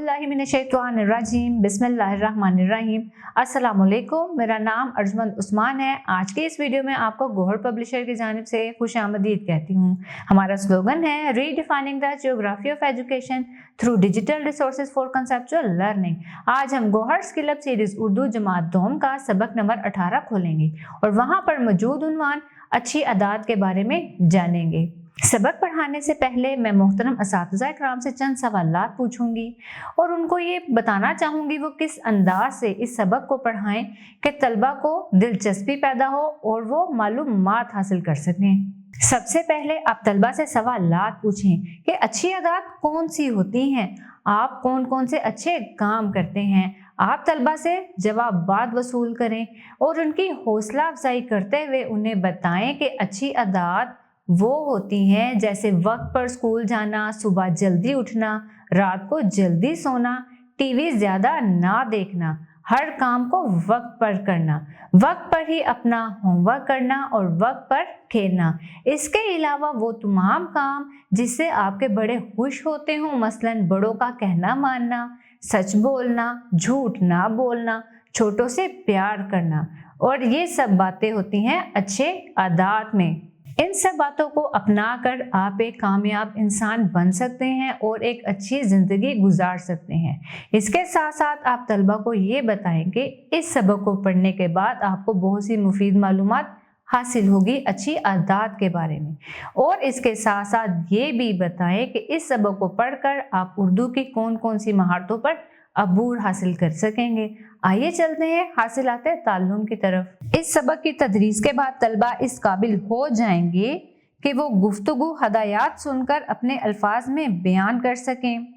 औज़ुबिल्लाहिमिनश्शैतानिर्रजीम बिस्मिल्लाहिर्रहमानिर्रहीम। अस्सलाम वालेकुम, मेरा नाम अर्जमंद उस्मान है। आज के इस वीडियो में आपको गौहर पब्लिशर की जानिब से खुशामदीद कहती हूँ। हमारा स्लोगन है redefining the geography of education through digital resources for conceptual learning. आज हम Gauhar skill up series Urdu जमात दोम का सबक नंबर 18 खोलेंगे और वहाँ पर मौजूद उन्वान अच्छी आदात के बारे में जानेंगे। सबक पढ़ाने से पहले मैं मोहतरम असातिज़ा इकराम से चंद सवालात पूछूंगी और उनको ये बताना चाहूँगी वो किस अंदाज से इस सबक को पढ़ाएं कि तलबा को दिलचस्पी पैदा हो और वो मालूमात हासिल कर सकें। सबसे पहले आप तलबा से सवालात पूछें कि अच्छी आदत कौन सी होती हैं, आप कौन कौन से अच्छे काम करते हैं। आप तलबा से जवाबात वसूल करें और उनकी हौसला अफजाई करते हुए उन्हें बताएं कि अच्छी आदत वो होती हैं जैसे वक्त पर स्कूल जाना, सुबह जल्दी उठना, रात को जल्दी सोना, टीवी ज़्यादा ना देखना, हर काम को वक्त पर करना, वक्त पर ही अपना होमवर्क करना और वक्त पर खेलना। इसके अलावा वो तमाम काम जिससे आपके बड़े खुश होते हों, मसलन बड़ों का कहना मानना, सच बोलना, झूठ ना बोलना, छोटों से प्यार करना, और ये सब बातें होती हैं अच्छे आदात में। इन सब बातों को अपनाकर आप एक कामयाब इंसान बन सकते हैं और एक अच्छी ज़िंदगी गुजार सकते हैं। इसके साथ साथ आप तलबा को ये बताएं कि इस सबक को पढ़ने के बाद आपको बहुत सी मुफीद मालूमात हासिल होगी अच्छी आदत के बारे में, और इसके साथ साथ ये भी बताएं कि इस सबक को पढ़कर आप उर्दू की कौन कौन सी महारतों पर अबूर हासिल कर सकेंगे। आइए चलते हैं हासिलाते ताल्लुम की तरफ। इस सबक की तदरीस के बाद तलबा इस काबिल हो जाएंगे कि वो गुफ्तगू हदायत सुनकर अपने अल्फाज में बयान कर सकें,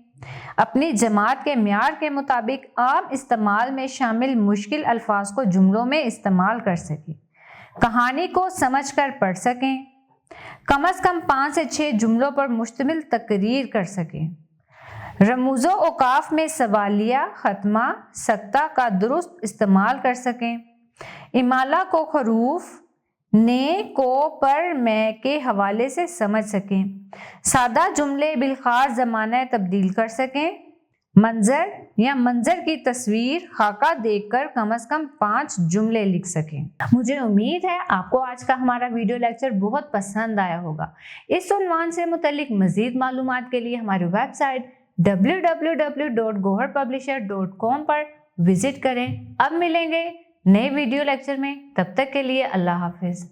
अपनी जमात के म्यार के मुताबिक आम इस्तेमाल में शामिल मुश्किल अल्फाज को जुमलों में इस्तेमाल कर सकें, कहानी को समझ कर पढ़ सकें, कम अज़ कम 5 से 6 जुमलों पर मुश्तमिल तकरीर कर सकें, रमूज़ो औकाफ में सवालिया, खत्मा, सक्ता का दुरुस्त इस्तेमाल कर सकें, इमाला को खरूफ, ने, को, पर, मैं के हवाले से समझ सकें, सादा जुमले बिलखास ज़माना तब्दील कर सकें, मंजर या मंजर की तस्वीर खाका देखकर कम अज़ कम 5 जुमले लिख सकें। मुझे उम्मीद है आपको आज का हमारा वीडियो लेक्चर बहुत पसंद आया होगा। इस उन्वान से मुतल्लिक मज़ीद मालूमात के लिए हमारी वेबसाइट www.goharpublisher.com पर विजिट करें। अब मिलेंगे नए वीडियो लेक्चर में, तब तक के लिए अल्लाह हाफिज।